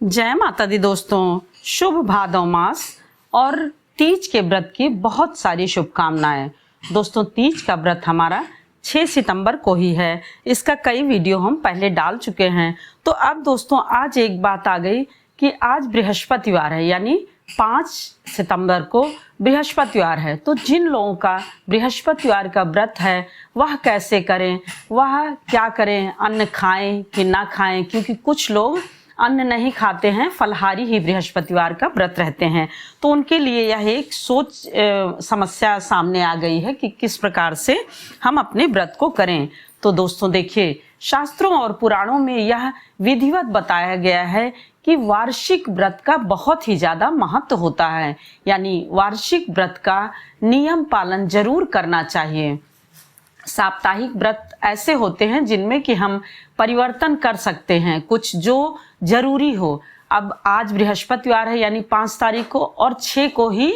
जय माता दी दोस्तों, शुभ भादव मास और तीज के व्रत की बहुत सारी शुभकामनाएं। दोस्तों, तीज का व्रत हमारा 6 सितंबर को ही है। इसका कई वीडियो हम पहले डाल चुके हैं। तो अब दोस्तों आज एक बात आ गई कि आज बृहस्पतिवार है, यानी 5 सितंबर को बृहस्पतिवार है। तो जिन लोगों का बृहस्पतिवार का व्रत है वह कैसे करें, वह क्या करें, अन्न खाएं कि ना खाएं, क्योंकि कुछ लोग अन्न नहीं खाते हैं, फलहारी ही बृहस्पतिवार का व्रत रहते हैं। तो उनके लिए यह एक समस्या सामने आ गई है कि किस प्रकार से हम अपने व्रत को करें। तो दोस्तों देखिए, शास्त्रों और पुराणों में यह विधिवत बताया गया है कि वार्षिक व्रत का बहुत ही ज़्यादा महत्व होता है, यानी वार्षिक व्रत का नियम पालन जरूर करना चाहिए। साप्ताहिक व्रत ऐसे होते हैं जिनमें कि हम परिवर्तन कर सकते हैं, कुछ जो जरूरी हो। अब आज बृहस्पतिवार है, यानी 5 तारीख को, और 6 को ही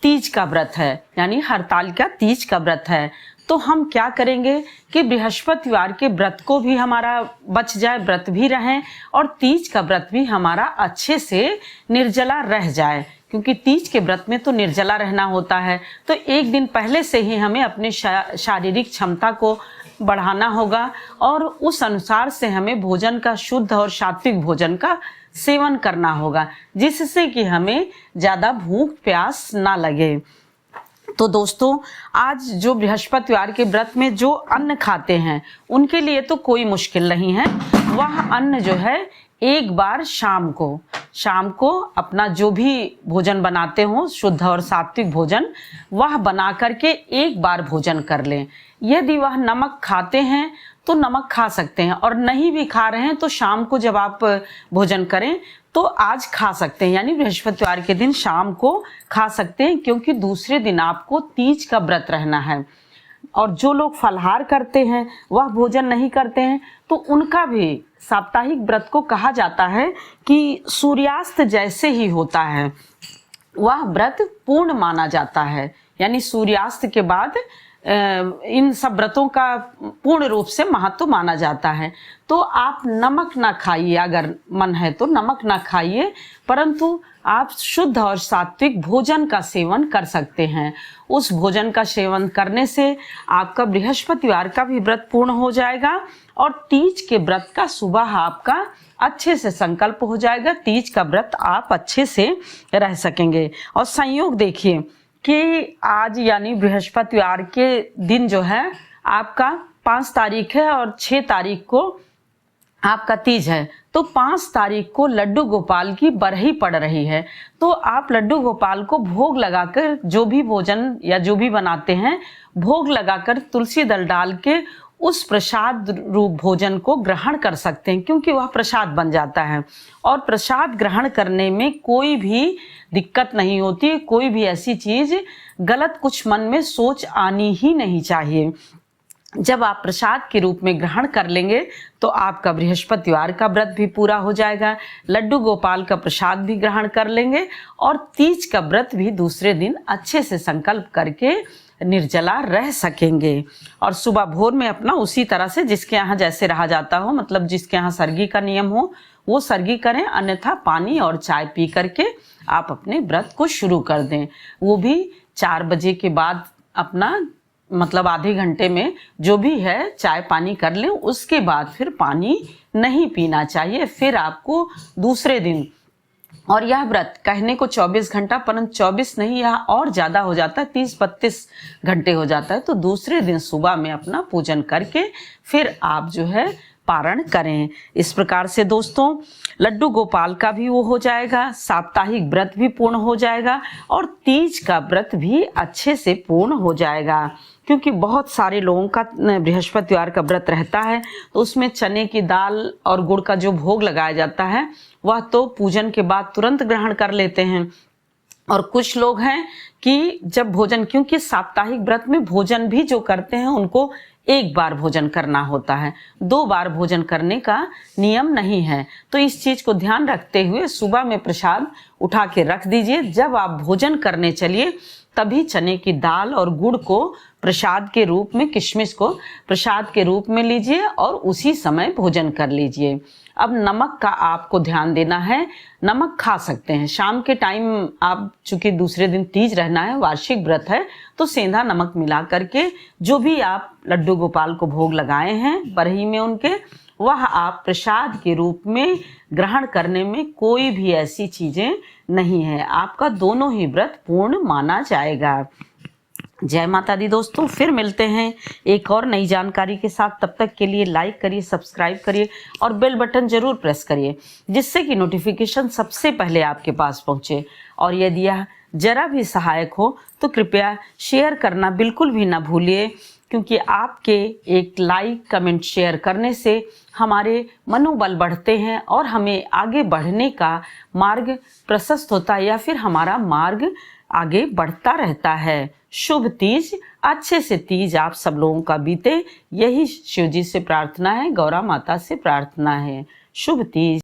तीज का व्रत है, यानी हरतालिका तीज का व्रत है। तो हम क्या करेंगे कि बृहस्पतिवार के व्रत को भी हमारा बच जाए, व्रत भी रहें, और तीज का व्रत भी हमारा अच्छे से निर्जला रह जाए, क्योंकि तीज के व्रत में तो निर्जला रहना होता है। तो एक दिन पहले से ही हमें अपने शारीरिक क्षमता को बढ़ाना होगा और उस अनुसार से हमें भोजन का, शुद्ध और सात्विक भोजन का सेवन करना होगा, जिससे कि हमें ज़्यादा भूख प्यास ना लगे। तो दोस्तों, आज जो बृहस्पतिवार के व्रत में जो अन्न खाते हैं उनके लिए तो कोई मुश्किल नहीं है। वह अन्न जो है एक बार शाम को अपना जो भी भोजन बनाते हो, शुद्ध और सात्विक भोजन, वह बना करके एक बार भोजन कर लें। यदि वह नमक खाते हैं तो नमक खा सकते हैं, और नहीं भी खा रहे हैं तो शाम को जब आप भोजन करें तो आज खा सकते हैं, यानी बृहस्पतिवार के दिन शाम को खा सकते हैं, क्योंकि दूसरे दिन आपको तीज का व्रत रहना है। और जो लोग फलहार करते हैं, वह भोजन नहीं करते हैं, तो उनका भी साप्ताहिक व्रत को कहा जाता है कि सूर्यास्त जैसे ही होता है, वह व्रत पूर्ण माना जाता है। यानी सूर्यास्त के बाद इन सब व्रतों का पूर्ण रूप से महत्व माना जाता है। तो आप नमक ना खाइए, अगर मन है तो नमक ना खाइए, परंतु आप शुद्ध और सात्विक भोजन का सेवन कर सकते हैं। उस भोजन का सेवन करने से आपका बृहस्पतिवार का भी व्रत पूर्ण हो जाएगा, और तीज के व्रत का सुबह आपका अच्छे से संकल्प हो जाएगा। तीज का व्रत आप अच्छे से रह सकेंगे। और संयोग देखिए कि आज यानी बृहस्पतिवार के दिन जो है आपका 5 तारीख है और 6 तारीख को आपका तीज है। तो 5 तारीख को लड्डू गोपाल की बरही पड़ रही है। तो आप लड्डू गोपाल को भोग लगाकर, जो भी भोजन या जो भी बनाते हैं, भोग लगाकर तुलसी दल डाल के उस प्रसाद रूप भोजन को ग्रहण कर सकते हैं, क्योंकि वह प्रसाद बन जाता है। और प्रसाद ग्रहण करने में कोई भी दिक्कत नहीं होती, कोई भी ऐसी चीज गलत कुछ मन में सोच आनी ही नहीं चाहिए। जब आप प्रसाद के रूप में ग्रहण कर लेंगे तो आपका बृहस्पतिवार का व्रत भी पूरा हो जाएगा, लड्डू गोपाल का प्रसाद भी ग्रहण कर लेंगे, और तीज का व्रत भी दूसरे दिन अच्छे से संकल्प करके निर्जला रह सकेंगे। और सुबह भोर में अपना उसी तरह से, जिसके यहाँ जैसे रहा जाता हो, मतलब जिसके यहाँ सर्गी का नियम हो वो सर्गी करें, अन्यथा पानी और चाय पी करके आप अपने व्रत को शुरू कर दें। वो भी 4 बजे के बाद अपना, मतलब आधे घंटे में जो भी है चाय पानी कर लें, उसके बाद फिर पानी नहीं पीना चाहिए। फिर आपको दूसरे दिन, और यह व्रत कहने को 24 घंटा, परंतु 24 नहीं, यह और ज़्यादा हो जाता है, 30-32 घंटे हो जाता है। तो दूसरे दिन सुबह में अपना पूजन करके फिर आप जो है पारण करें। इस प्रकार से दोस्तों, लड्डू गोपाल का भी वो हो जाएगा, साप्ताहिक व्रत भी पूर्ण हो जाएगा, और तीज का व्रत भी अच्छे से पूर्ण हो जाएगा। क्योंकि बहुत सारे लोगों का बृहस्पतिवार का व्रत रहता है, तो उसमें चने की दाल और गुड़ का जो भोग लगाया जाता है वह तो पूजन के बाद तुरंत ग्रहण कर लेते हैं। और कुछ लोग हैं कि जब भोजन, क्योंकि साप्ताहिक व्रत में भोजन भी जो करते हैं उनको एक बार भोजन करना होता है, 2 बार भोजन करने का नियम नहीं है। तो इस चीज को ध्यान रखते हुए सुबह में प्रसाद उठा के रख दीजिए। जब आप भोजन करने चलिए तभी चने की दाल और गुड़ को प्रसाद के रूप में, किशमिश को प्रसाद के रूप में लीजिए और उसी समय भोजन कर लीजिए। अब नमक का आपको ध्यान देना है, नमक खा सकते हैं शाम के टाइम। आप चूंकि दूसरे दिन तीज रहना है, वार्षिक व्रत है, तो सेंधा नमक मिला करके जो भी आप लड्डू गोपाल को भोग लगाए हैं बरही में उनके, वह आप प्रसाद के रूप में ग्रहण करने में कोई भी ऐसी चीजें नहीं है। आपका दोनों ही व्रत पूर्ण माना जाएगा। जय माता दी दोस्तों, फिर मिलते हैं एक और नई जानकारी के साथ। तब तक के लिए लाइक करिए, सब्सक्राइब करिए और बेल बटन जरूर प्रेस करिए, जिससे कि नोटिफिकेशन सबसे पहले आपके पास पहुंचे। और यदि यह जरा भी सहायक हो तो कृपया शेयर करना बिल्कुल भी ना भूलिए, क्योंकि आपके एक लाइक, कमेंट, शेयर करने से हमारे मनोबल बढ़ते हैं और हमें आगे बढ़ने का मार्ग प्रशस्त होता है, या फिर हमारा मार्ग आगे बढ़ता रहता है। शुभ तीज, अच्छे से तीज आप सब लोगों का बीते, यही शिव जी से प्रार्थना है, गौरा माता से प्रार्थना है। शुभ तीज।